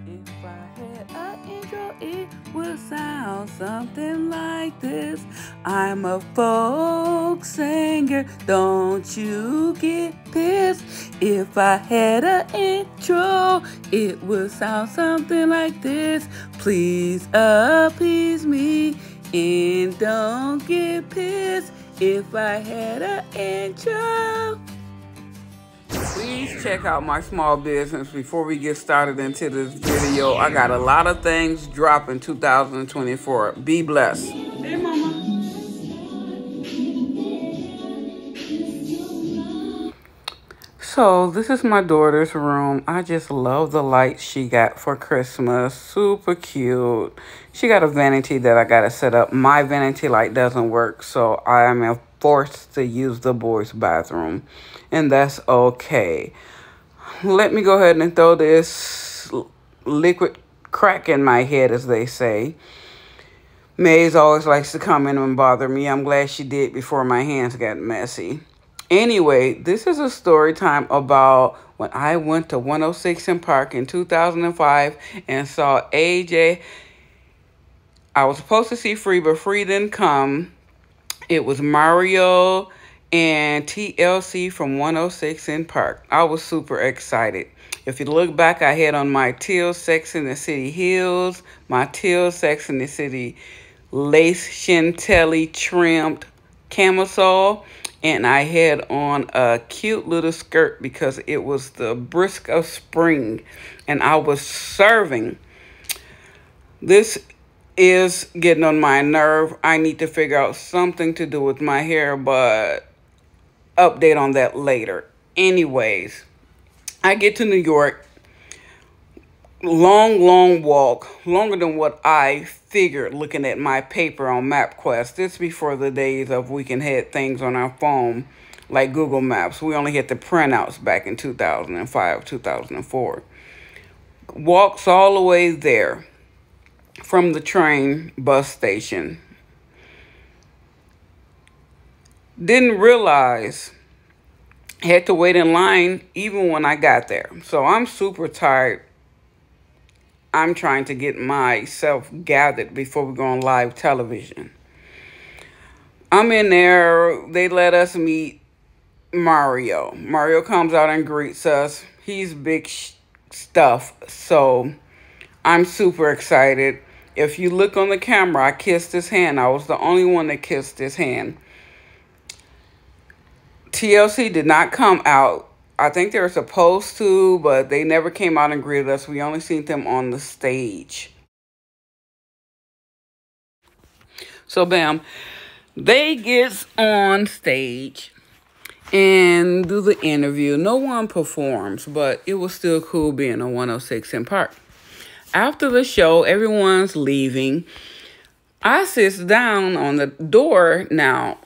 If I had an intro, it would sound something like this. I'm a folk singer, don't you get pissed. If I had an intro, it would sound something like this. Please appease me and don't get pissed. If I had an intro. Please check out my small business before we get started into this video. I got a lot of things dropping 2024. Be blessed. Hey, Mama. So this is my daughter's room. I just love the lights she got for Christmas. Super cute. She got a vanity that I got to set up. My vanity light doesn't work, so I am forced to use the boys' bathroom. And that's okay. Let me go ahead and throw this liquid crack in my head, as they say. Maze always likes to come in and bother me. I'm glad she did before my hands got messy. Anyway, this is a story time about when I went to 106 & Park in 2005 and saw AJ. I was supposed to see Free, but Free didn't come. It was Mario and TLC from 106 & Park. I was super excited. If you look back, I had on my teal Sex and the City heels, my teal Sex and the City lace chantilly trimmed camisole, and I had on a cute little skirt because it was the brisk of spring, and I was serving. This is getting on my nerve. I need to figure out something to do with my hair, but update on that later. Anyways, I get to New York. Long walk, longer than what I figured looking at my paper on MapQuest. This before the days of we can have things on our phone like Google Maps. We only had the printouts back in 2005, 2004. Walks all the way there from the train bus station. Didn't realize had to wait in line even when I got there. So I'm super tired. I'm trying to get myself gathered before we go on live television. I'm in there. They let us meet Mario. Mario comes out and greets us. He's big stuff. So I'm super excited. If you look on the camera, I kissed his hand. I was the only one that kissed his hand. TLC did not come out. I think they were supposed to, but they never came out and greeted us. We only seen them on the stage. So, bam, they get on stage and do the interview. No one performs, but it was still cool being on 106 & Park. After the show, everyone's leaving. I sit down on the door now.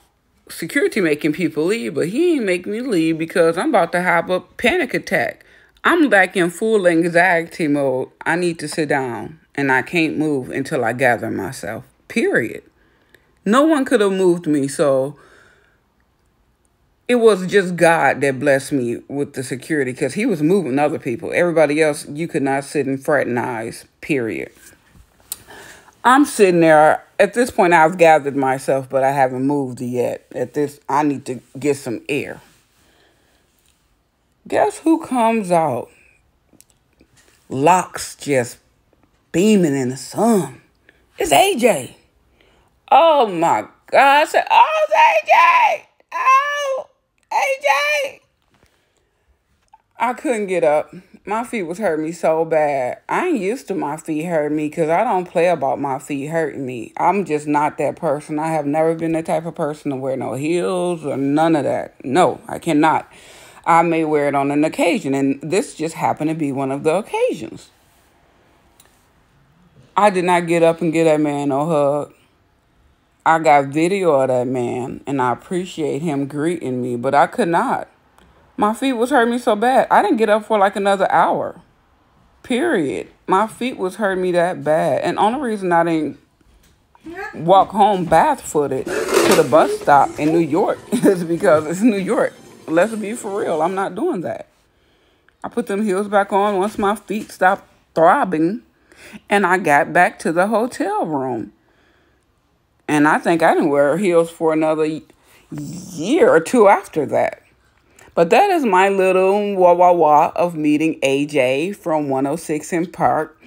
Security making people leave, but he ain't make me leave because I'm about to have a panic attack. I'm back in full anxiety mode. I need to sit down and I can't move until I gather myself. Period. No one could have moved me, so it was just God that blessed me with the security because he was moving other people. Everybody else, you could not sit and fraternize, period. I'm sitting there. At this point, I've gathered myself, but I haven't moved yet. I need to get some air. Guess who comes out? Locks just beaming in the sun. It's AJ. Oh, my God. I said, oh, it's AJ. Oh, AJ. I couldn't get up. My feet was hurting me so bad. I ain't used to my feet hurting me because I don't play about my feet hurting me. I'm just not that person. I have never been the type of person to wear no heels or none of that. No, I cannot. I may wear it on an occasion, and this just happened to be one of the occasions. I did not get up and give that man no hug. I got video of that man, and I appreciate him greeting me, but I could not. My feet was hurting me so bad. I didn't get up for like another hour. Period. My feet was hurting me that bad. And only reason I didn't walk home barefooted to the bus stop in New York is because it's New York. Let's be for real. I'm not doing that. I put them heels back on once my feet stopped throbbing, and I got back to the hotel room. And I think I didn't wear heels for another year or two after that. But that is my little wah wah wah of meeting AJ from 106 in Park.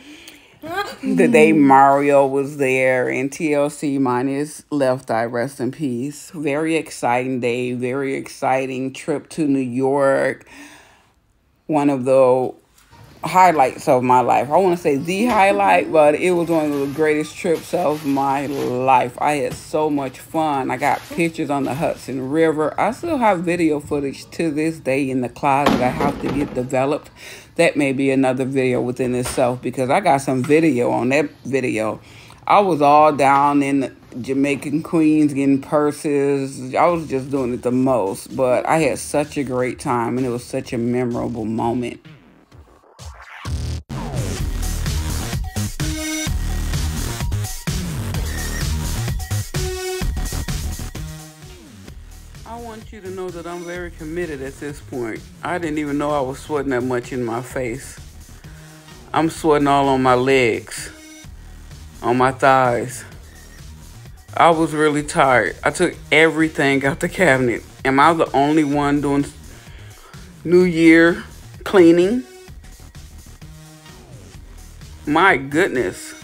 The day Mario was there and TLC minus Left Eye, rest in peace. Very exciting day, very exciting trip to New York. One of the highlights of my life. I want to say the highlight, but it was one of the greatest trips of my life. I had so much fun. I got pictures on the Hudson River. I still have video footage to this day in the closet. I have to get developed. That may be another video within itself because I got some video on that video. I was all down in the Jamaican Queens getting purses. I was just doing it the most, but I had such a great time and it was such a memorable moment. I want you to know that I'm very committed at this point. I didn't even know I was sweating that much in my face. I'm sweating all on my legs, on my thighs. I was really tired. I took everything out the cabinet. Am I the only one doing New Year cleaning? My goodness.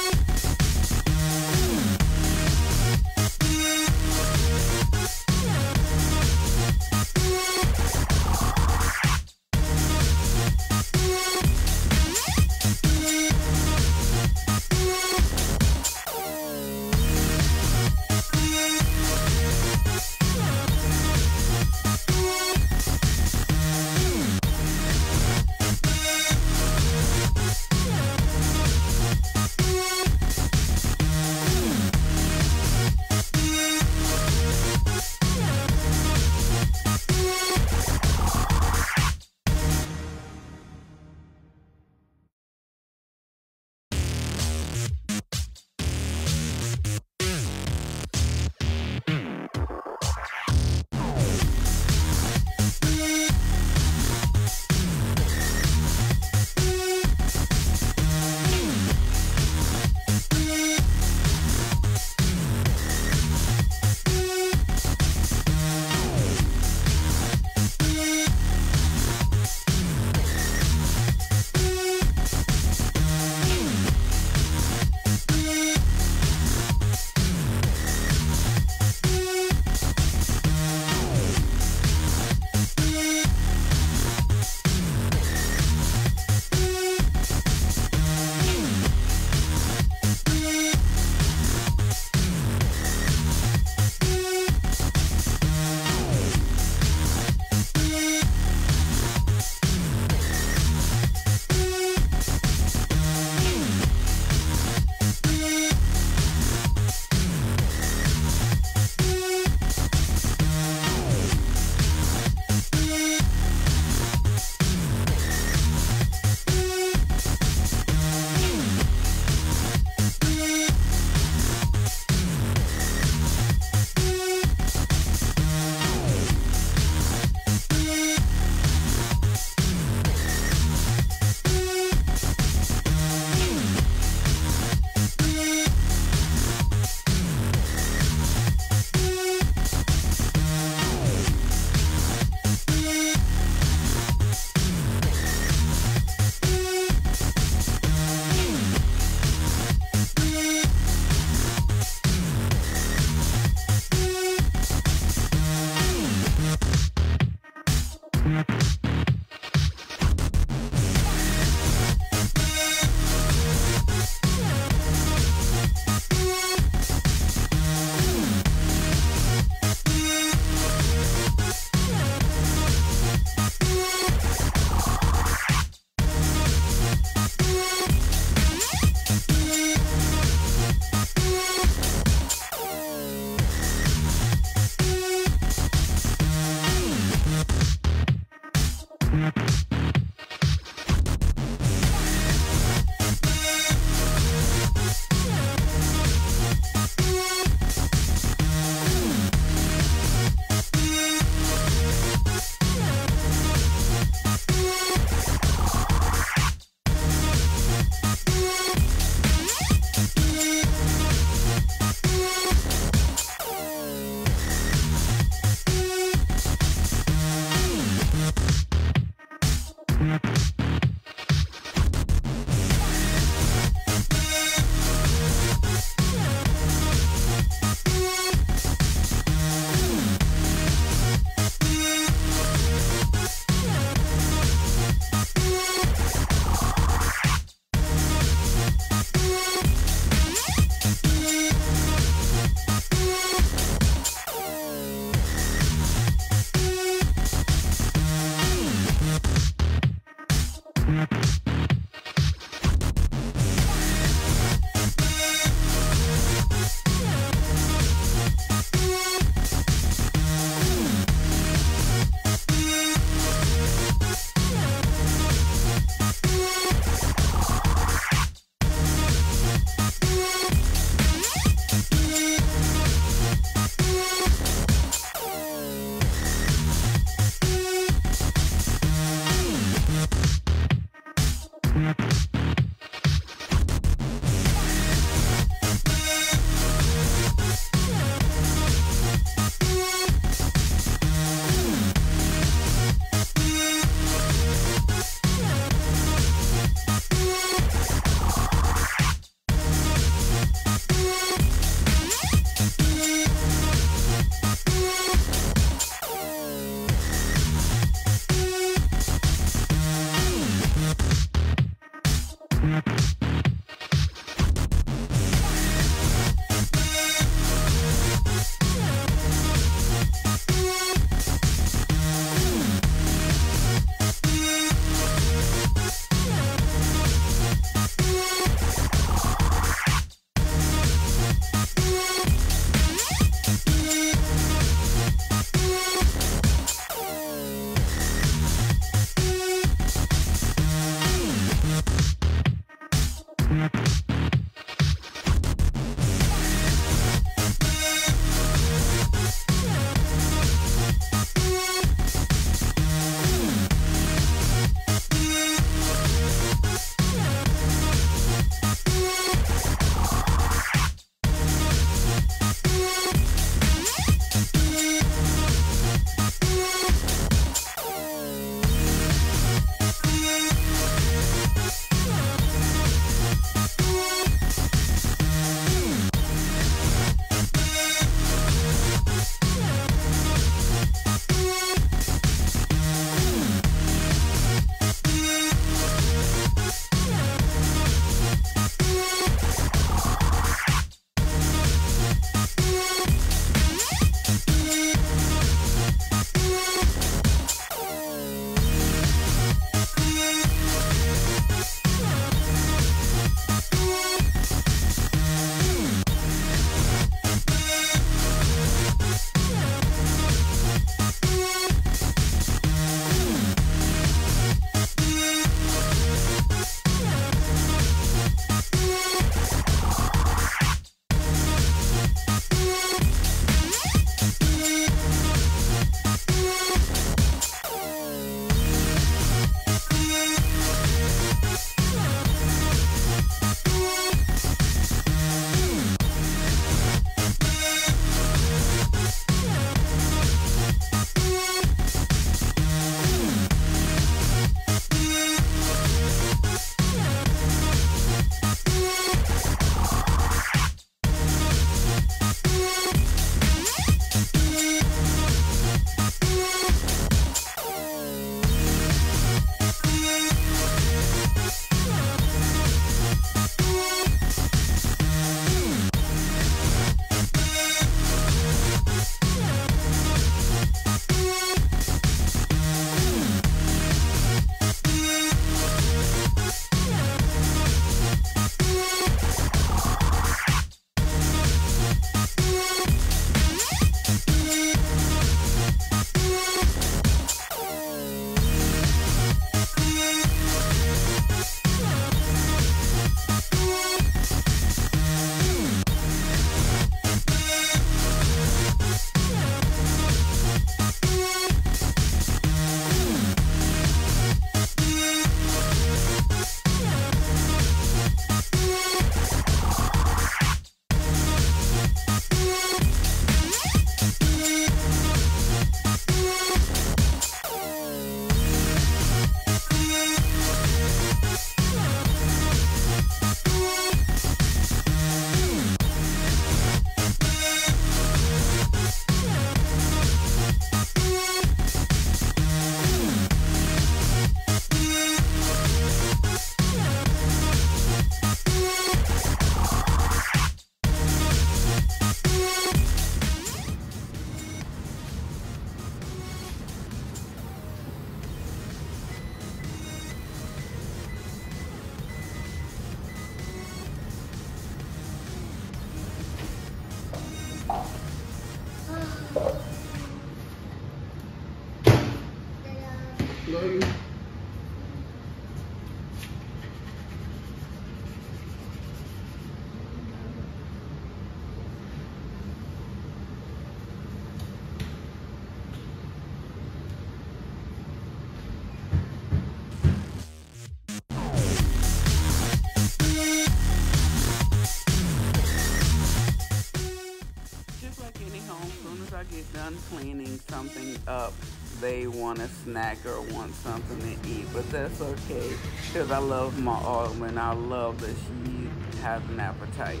I get done cleaning something up, they want a snack or want something to eat. But that's okay, because I love my Autumn and I love that she has an appetite.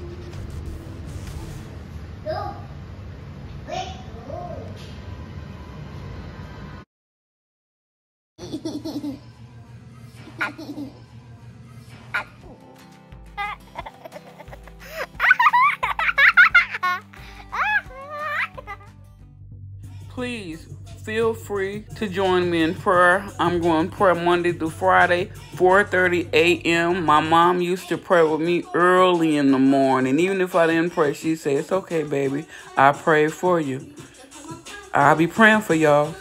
Go. Let's go. Please feel free to join me in prayer. I'm going to pray Monday through Friday, 4:30 a.m. My mom used to pray with me early in the morning. Even if I didn't pray, she'd say, "It's okay, baby. I pray for you." I'll be praying for y'all.